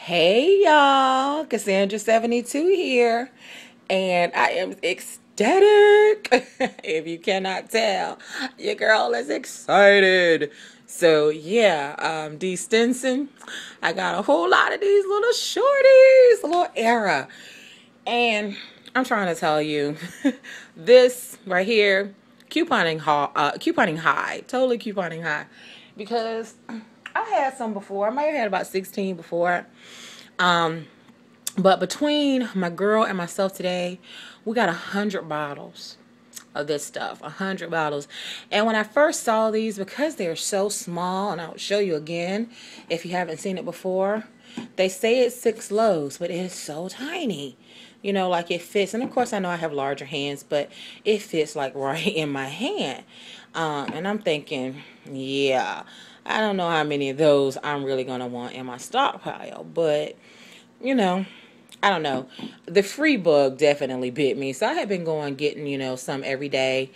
Hey y'all, Cassandra72 here, and I am ecstatic. If you cannot tell, your girl is excited. So yeah, D Stinson, I got a whole lot of these little shorties, a little era, and I'm trying to tell you, this right here, couponing high, totally couponing high, because I had some before. I might have had about 16 before. Um, but between my girl and myself today, we got 100 bottles of this stuff. 100 bottles. And when I first saw these, because they're so small, and I'll show you again if you haven't seen it before, they say it's 6 loaves, but it is so tiny. You know, like it fits. And of course, I know I have larger hands, but it fits like right in my hand. And I'm thinking, yeah, I don't know how many of those I'm really going to want in my stockpile. But, you know, I don't know. The free bug definitely bit me. So I have been going getting, some every day.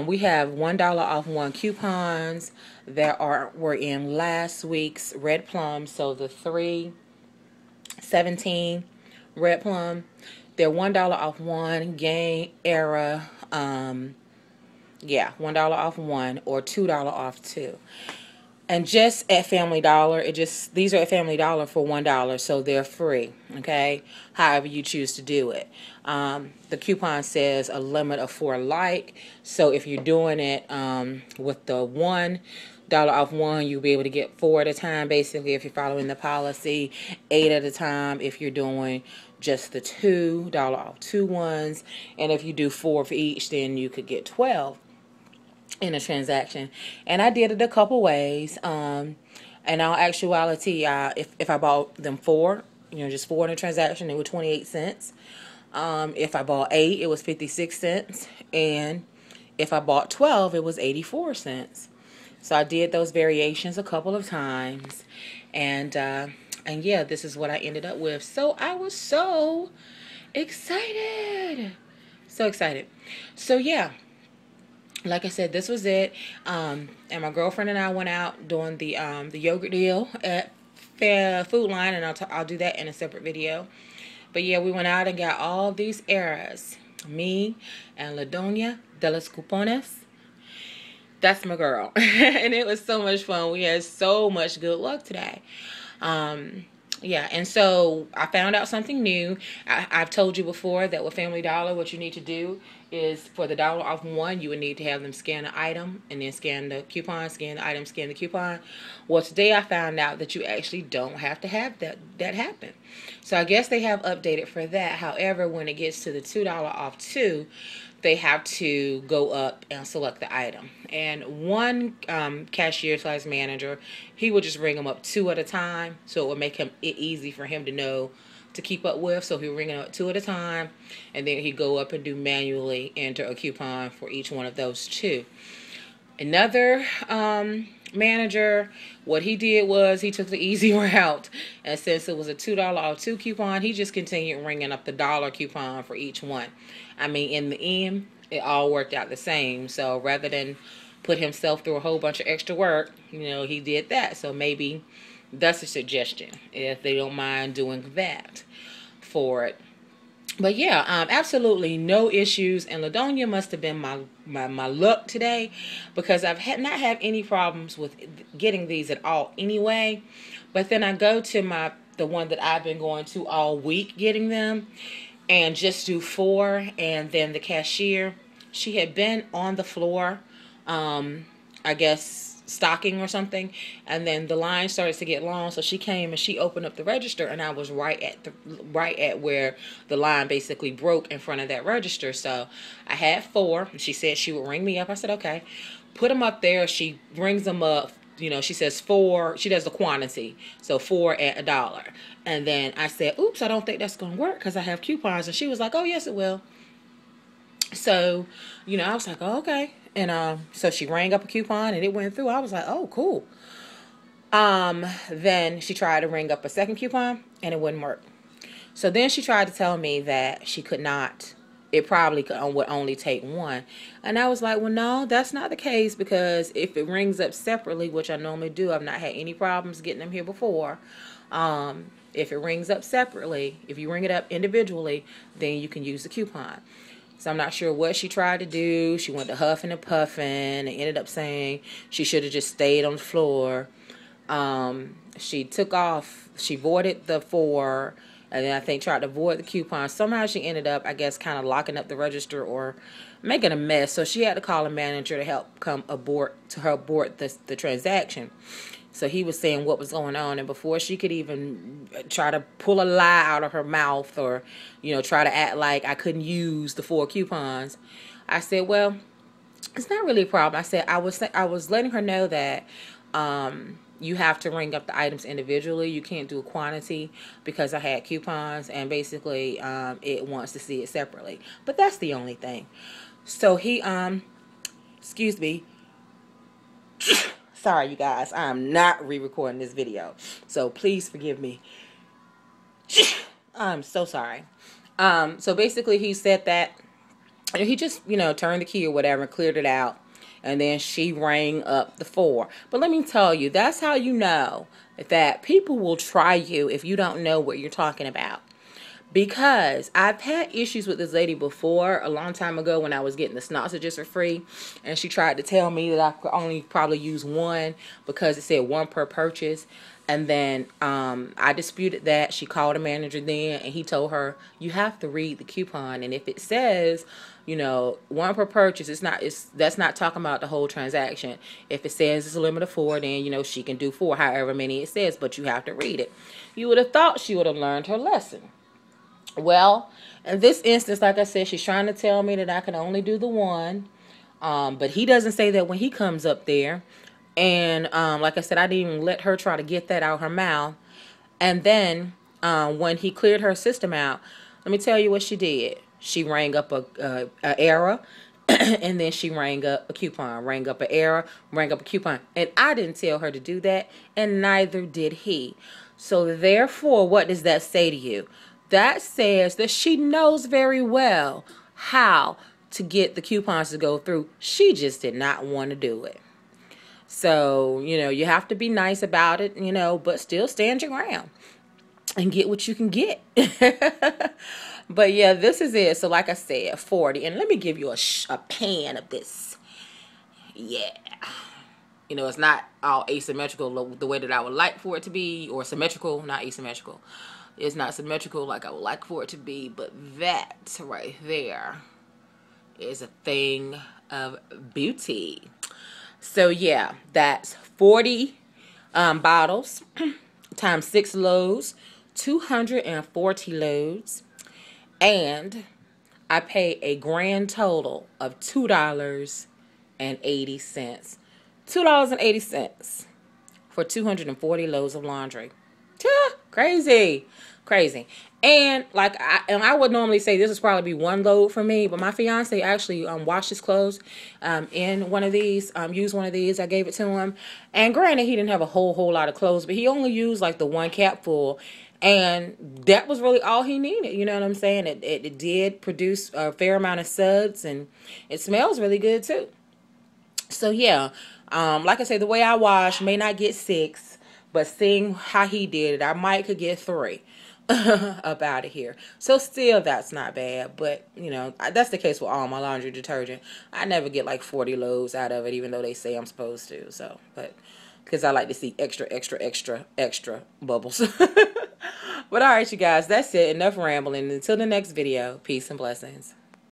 We have $1 off one coupons that were in last week's Red Plum. So the 317 Red Plum. They're $1 off one Gain Era. Yeah, $1 off one or $2 off two. And just at Family Dollar, these are at Family Dollar for $1, so they're free, okay? However you choose to do it. The coupon says a limit of 4 like, so if you're doing it with the $1 off one, you'll be able to get 4 at a time, basically, if you're following the policy, 8 at a time if you're doing just the $2 off 2 ones, and if you do 4 for each, then you could get 12 in a transaction. And I did it a couple ways. And in all actuality, if I bought them 4, just 4 in a transaction, it was 28 cents. If I bought 8, it was 56 cents. And if I bought 12, it was 84 cents. So I did those variations a couple of times. And yeah, this is what I ended up with. So I was so excited. So excited. So yeah. Like I said, this was it. And my girlfriend and I went out doing the yogurt deal at Food Line, and I'll do that in a separate video. But yeah, we went out and got all these eras. Me and Ladonia de los Cupones. That's my girl. And it was so much fun. We had so much good luck today. Yeah, and so I found out something new. I've told you before that with Family Dollar, what you need to do is for the $1 off one, you would need to have them scan the item and then scan the coupon, scan the item, scan the coupon. Well, today I found out that you actually don't have to have that happen. So I guess they have updated for that. However, when it gets to the $2 off two, they have to go up and select the item. And one cashier / manager, he would just ring them up 2 at a time, so it would make it easy for him to know to keep up with. So he'll ring them up 2 at a time, and then he'd go up and do manually enter a coupon for each one of those 2. Another manager, what he did was he took the easy route, and since it was a $2 off 2 coupon, he just continued ringing up the $1 coupon for each one. I mean, in the end, it all worked out the same. So rather than put himself through a whole bunch of extra work, he did that. So maybe that's a suggestion if they don't mind doing that for it. But yeah, absolutely no issues. And Ladonia must have been my luck today, because I've not had any problems with getting these at all anyway. But then I go to the one that I've been going to all week getting them, and just do 4. And then the cashier, she had been on the floor, I guess stocking or something, and then the line started to get long, so she came and she opened up the register, and I was right at where the line basically broke in front of that register. So I had 4, and she said she would ring me up. I said okay, put them up there. She brings them up. She says 4, she does the quantity, so 4 at $1. And then I said, oops, I don't think that's going to work because I have coupons. And she was like, oh, yes, it will. So, I was like, oh, okay. And so she rang up a coupon and it went through. I was like, oh, cool. Then she tried to ring up a second coupon and it wouldn't work. So then she tried to tell me that she could not it probably would only take one. And I was like, well, no, that's not the case, because if it rings up separately, which I normally do, I've not had any problems getting them here before. If it rings up separately, if you ring it up individually, then you can use the coupon. So I'm not sure what she tried to do. She went to huffing and puffing and ended up saying she should have just stayed on the floor. She took off. She voided the 4, and then I think tried to void the coupon. Somehow she ended up, I guess, kind of locking up the register or making a mess. So she had to call a manager to help abort the transaction. So he was saying what was going on, and before she could even try to pull a lie out of her mouth or, try to act like I couldn't use the 4 coupons, I said, well, it's not really a problem. I said I was letting her know that you have to ring up the items individually. You can't do a quantity because I had coupons, and basically it wants to see it separately. But that's the only thing. So he, excuse me. Sorry, you guys. I'm not re-recording this video, so please forgive me. I'm so sorry. So basically he said that he just, turned the key or whatever and cleared it out. And then she rang up the 4. But let me tell you, that's how you know that people will try you if you don't know what you're talking about. Because I've had issues with this lady before, a long time ago, when I was getting the sausages for free. And she tried to tell me that I could only probably use 1 because it said 1 per purchase. And then I disputed that. She called a manager then, and he told her, you have to read the coupon. And if it says, 1 per purchase, that's not talking about the whole transaction. If it says it's a limit of 4, then, she can do 4, however many it says, but you have to read it. You would have thought she would have learned her lesson. Well, in this instance, like I said, she's trying to tell me that I can only do the 1. But he doesn't say that when he comes up there. And like I said, I didn't even let her try to get that out of her mouth. And then when he cleared her system out, let me tell you what she did. She rang up a error, and then she rang up a coupon. Rang up an error, rang up a coupon. And I didn't tell her to do that, and neither did he. So therefore, what does that say to you? That says that she knows very well how to get the coupons to go through. She just did not want to do it. So, you have to be nice about it, but still stand your ground and get what you can get. But yeah, this is it. So like I said, 40. And let me give you a pan of this. Yeah. It's not all asymmetrical the way that I would like for it to be, or symmetrical, not asymmetrical. It's not symmetrical like I would like for it to be, but that right there is a thing of beauty. So yeah, that's 40 bottles times 6 loads, 240 loads, and I pay a grand total of $2.80. $2.80 for 240 loads of laundry. Crazy. And I would normally say this would probably be 1 load for me, but my fiance actually washed his clothes in one of these, used one of these. I gave it to him, and granted, he didn't have a whole lot of clothes, but he only used like the 1 cap full, and that was really all he needed. You know what I'm saying? It did produce a fair amount of suds, and it smells really good too. So yeah, like I say, the way I wash may not get 6, but seeing how he did it, I might could get 3 up out of here. So still, that's not bad. But, that's the case with all my laundry detergent. I never get like 40 loads out of it, even though they say I'm supposed to. So, but because I like to see extra bubbles. But all right, you guys, that's it. Enough rambling. Until the next video, peace and blessings.